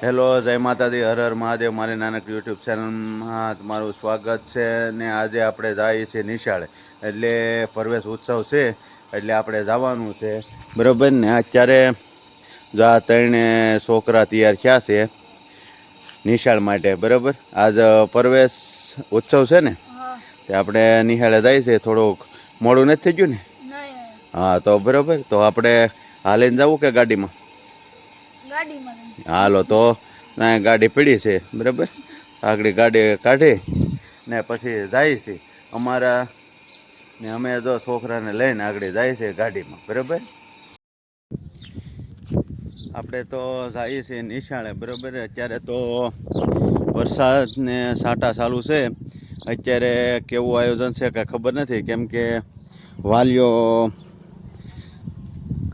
Hello, જય માતાજી, હર હર મહાદેવ. મારી નાનક યુટ્યુબ ચેનલમાં તમારું સ્વાગત છે. ને આજે આપણે જઈએ છીએ નિશાળે, એટલે પ્રવેશ ઉત્સવ છે, એટલે આપણે જવાનું છે, બરાબર ને. અત્યારે જા ત્રણે છોકરા તૈયાર થયા છે નિશાળ માટે, બરાબર. આજ પ્રવેશ ઉત્સવ છે ને, તે આપણે નિશાળે જાય છે. થોડુંક મોડું નથી થઈ ગયું ને? હા, તો બરાબર. તો આપણે હાલીને જવું કે ગાડીમાં? હાલો, તો ગાડી પડી છે, બરાબર. આગળ ગાડી કાઢી ને પછી જાય છે અમારા ને. અમે જો છોકરાને લઈને આગળ જાય છે ગાડીમાં, બરાબર. આપણે તો જઈએ છીએ નિશાળે, બરાબર. અત્યારે તો વરસાદ ને સાટા ચાલુ છે. અત્યારે કેવું આયોજન છે કાંઈ ખબર નથી, કેમ કે વાલીઓ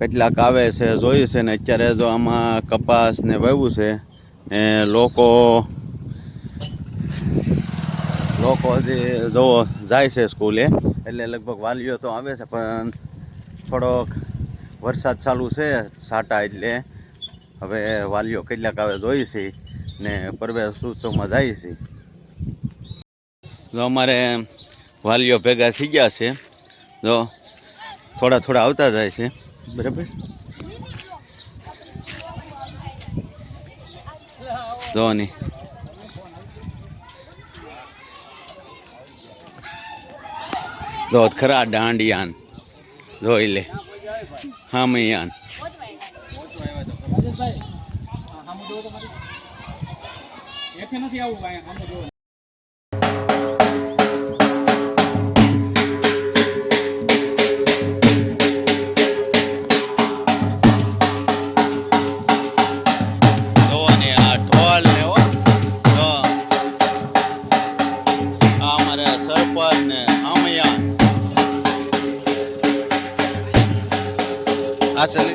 કેટલાક આવે છે જોયું છે ને. અત્યારે જો આમાં કપાસ ને વાવ્યું છે ને લોકો હજી જો જાય છે સ્કૂલે, એટલે લગભગ વાલીઓ તો આવે છે, પણ થોડોક વરસાદ ચાલુ છે સાટા, એટલે હવે વાલીઓ કેટલાક આવે જોઈ છે ને પ્રવેશ ઉત્સવમાં જાય છે. જો અમારે વાલીઓ ભેગા થઈ ગયા છે, જો થોડા થોડા આવતા જાય છે, બરાબર. જોવાની જો ખરા દાંડિયાન જોઈ લે, હા મૈયાન. Asli.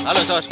Halo, Sos.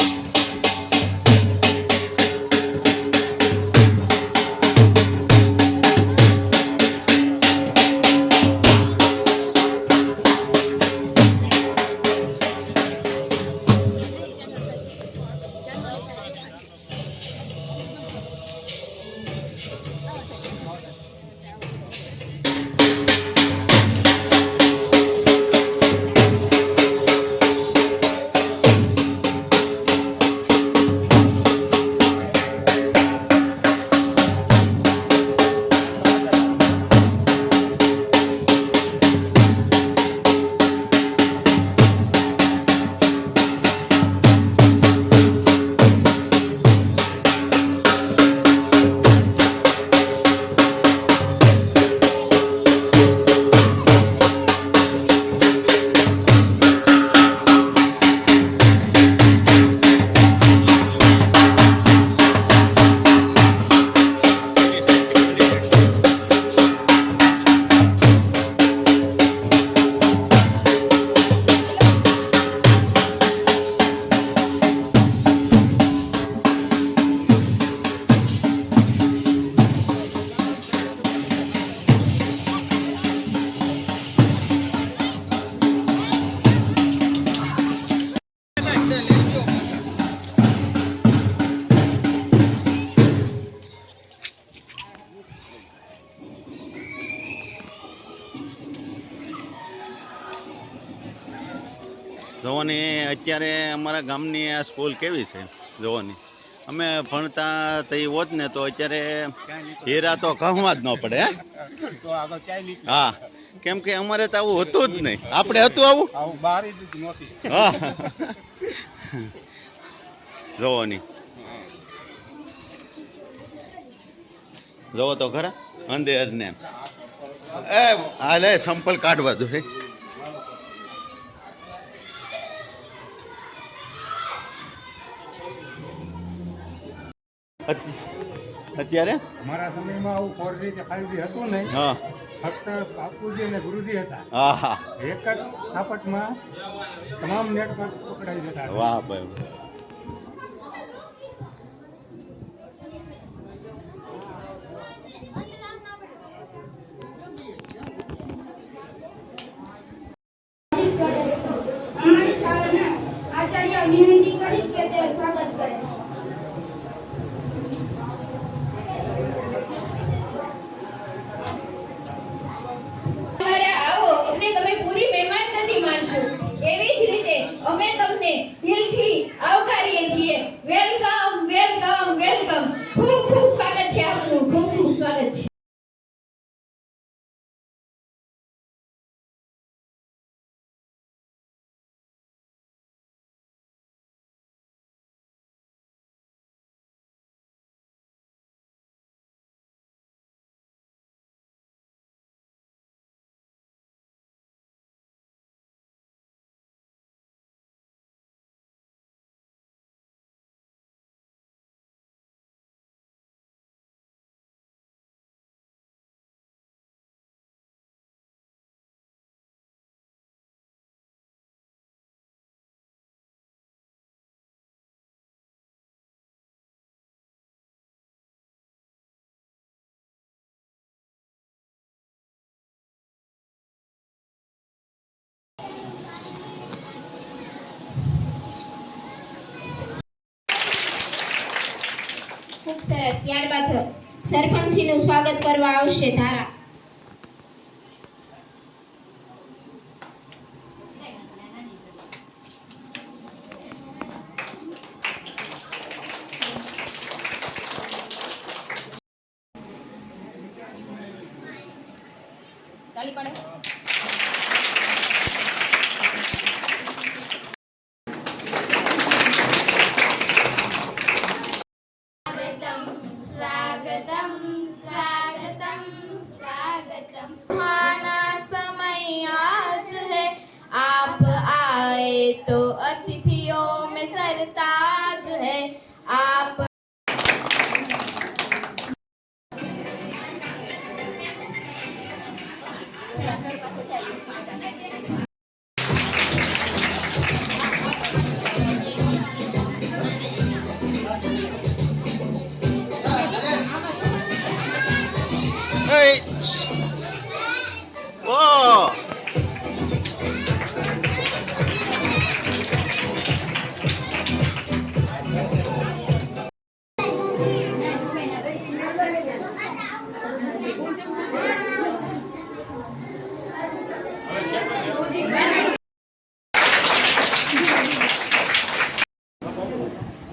જોવાની અત્યારે અમારા ગામની આ સ્કૂલ કેવી છે જોવાની. અમે ભણતા તઈ હોત ને તો અત્યારે હીરા તો કહવા જ ન પડે. હા, કેમ કે અમારે તો આવું હતું જ નહીં. આપણે હતું આવું? હા, જોવાની જોવો તો ખરા અંધેર ને. એ હાલે સંપલ કાઢવા દો. અત્યારે મારા સમયમાં આવું 4G કે 5G હતું નહીં. હા, ફક્ત બાપુજી અને ગુરુજી હતા. હા હા, એક જ થાપટમાં તમામ નેટવર્ક પકડાઈ જતા. વાહ ભાઈ. વિનંતી કરીશ કે તે સ્વાગત કરે. આવો અમને તમે પૂરી મહેમાન નથી માનશો એવી જ રીતે અમે તમને દિલથી આવકારીએ છીએ. Welcome welcome welcome. ખૂબ ખૂબ સ્વાગત છે આપનું. ખૂબ ખૂબ સ્વાગત છે. ખૂબ સરસ. ત્યારબાદ સરપંચશ્રીનું સ્વાગત કરવા આવશે ધારા. તાળી પાડો. स्वागतम स्वागतम स्वागतम. खाना समय आज है, आप आए तो अतिथियों में सरताज है. आप Hey! Oh!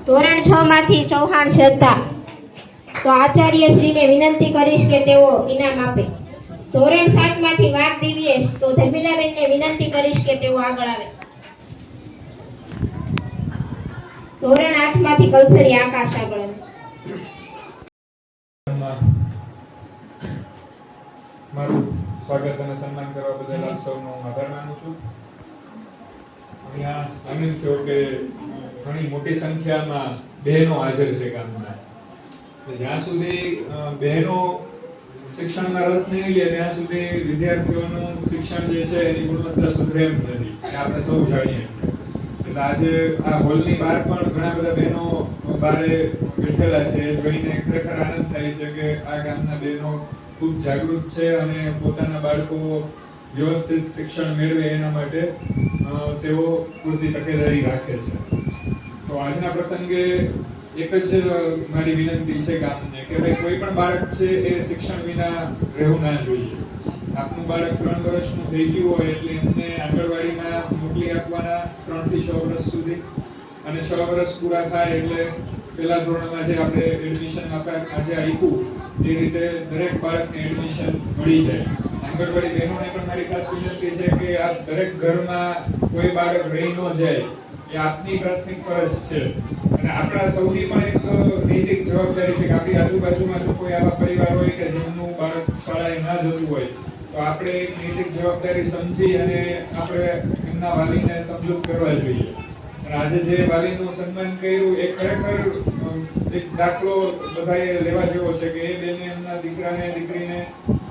ધોરણ 6 માંથી ચૌહાણ શ્રદ્ધા. તો આચાર્ય શ્રીને વિનંતી કરીશ કે તેઓ ઇનામ આપે. ધોરણ 7 માંથી વાઘ દિવ્યેશ. તો ધર્મિલાબેનને વિનંતી કરીશ કે તેઓ આગળ આવે. ધોરણ 8 માંથી કલસરી આકાશ આગળ આવે. મારું સ્વાગત અને સન્માન કરવા બદલ આપ સૌનો આભાર માનું છું. અહીંયા આનંદ થયો કે ઘણી મોટી સંખ્યામાં બહેનો હાજર છે ગામમાં. જ્યાં સુધી બહેનો શિક્ષણમાં રસ નહીં લે ત્યાં સુધી વિદ્યાર્થીઓનું શિક્ષણ જે છે એની ગુણવત્તા સુધરે એમ નથી. એ આપણે સૌ જાણીએ છીએ. એટલે આજે આ હોલની બહાર પણ ઘણા બધા બહેનો બારે બેઠેલા છે. એ જોઈને ખરેખર આનંદ થાય છે કે આ ગામના બહેનો ખૂબ જાગૃત છે અને પોતાના બાળકો વ્યવસ્થિત શિક્ષણ મેળવે એના માટે તેઓ પૂરતી તકેદારી રાખે છે. તો આજના પ્રસંગે એક જ મારી વિનંતી છે ગામને કે ભાઈ કોઈ પણ બાળક છે એ શિક્ષણ વિના રહેવું ના જોઈએ. આપનું બાળક 3 વર્ષનું થઈ ગયું હોય એટલે એમને આંગણવાડીમાં મોકલી આપવાના 3 થી 6 વર્ષ સુધી, અને 6 વર્ષ પૂરા થાય એટલે પહેલા ધોરણમાં જે આપણે એડમિશન આજે આપ્યું એ રીતે દરેક બાળકને એડમિશન મળી જાય. આંગણવાડી બહેનોને પણ મારી ખાસ વિનંતી છે કે આપ દરેક ઘરમાં કોઈ બાળક રહી ન જાય એ આપની પ્રાથમિક ફરજ છે. અને આપણા સૌની પણ એક નૈતિક જવાબદારી છે કે આપણી આજુબાજુમાં જો કોઈ આવા પરિવાર હોય કે જેમનું બાળક શાળાએ ના જતું હોય તો આપણે એક નૈતિક જવાબદારી સમજી અને આપણે એમના વાલીને સમજૂત કરવા જોઈએ. અને આજે જે વાલીનું સન્માન કર્યું એ ખરેખર એક દાખલો બધાએ લેવા જેવો છે કે એ બેને એમના દીકરાને દીકરીને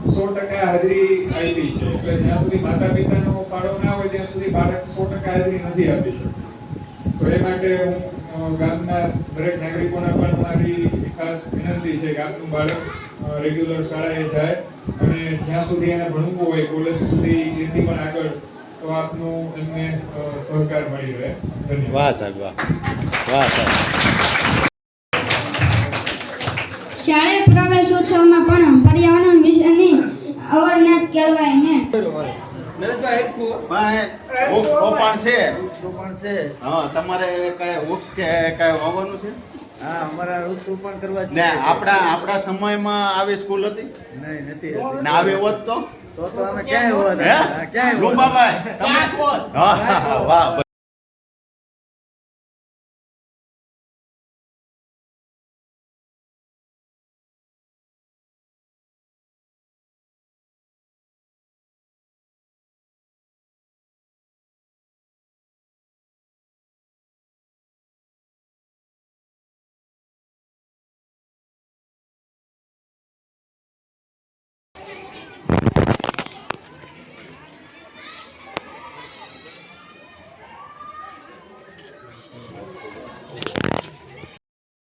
100% હાજરી આપી છે. એટલે જ્યાં સુધી માતા પિતાનો ફાળો ના હોય ત્યાં સુધી બાળક 100% હાજરી નથી આપી શકતું. તો એ માટે હું ગામના દરેક નાગરિકોને પણ મારી ખાસ વિનંતી છે કે આપનું બાળક રેગ્યુલર શાળાએ જાય અને જ્યાં સુધી એને ભણવું હોય કોલેજ સુધી એથી પણ આગળ તો આપનું એમને સહકાર મળી રહે. ધન્યવાદ. વાહ સાહેબ વાહ, વાહ સાહેબ. શાળા પ્રવેશોત્સવમાં પણ પર્યાવરણ વિશેની અવેરનેસ કેળવાય ને વૃક્ષ રોપણ છે. હા, તમારે કઈ વૃક્ષ કે કઈ વાવવાનું છે? હા, અમારા વૃક્ષ રોપણ કરવા ને આપણા સમયમાં આવી સ્કૂલ હતી નહીં નથી ને આવી હોત તો તો અમે ક્યાંય હોત હે ક્યાંય રૂપાભાઈ તમે હા વાહ.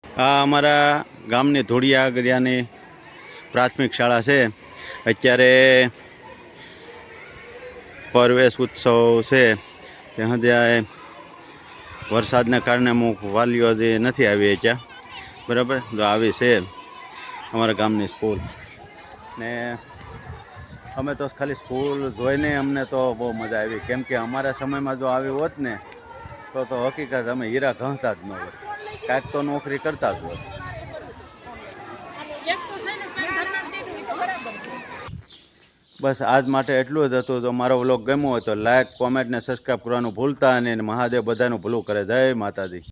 આ અમારા ગામની ધોળિયા આગરિયાની પ્રાથમિક શાળા છે. અત્યારે પ્રવેશ ઉત્સવ છે ત્યાં ત્યાં વરસાદને કારણે અમુક વાલીઓ જે નથી આવી ત્યાં બરાબર તો આવી છે અમારા ગામની સ્કૂલ ને અમે તો ખાલી સ્કૂલ જોઈને અમને તો બહુ મજા આવી, કેમ કે અમારા સમયમાં જો આવી હોત ને તો હકીકત અમે હીરા ઘસતા જ ન હોત, કાંઈક તો નોકરી કરતા જ હોત. બસ આજ માટે એટલું જ હતું. જો મારો વ્લોગ ગમ્યો હોય તો લાઈક, કોમેન્ટ ને સબસ્ક્રાઈબ કરવાનું ભૂલતા નહીં. મહાદેવ બધાનું ભલું કરે. જય માતાજી.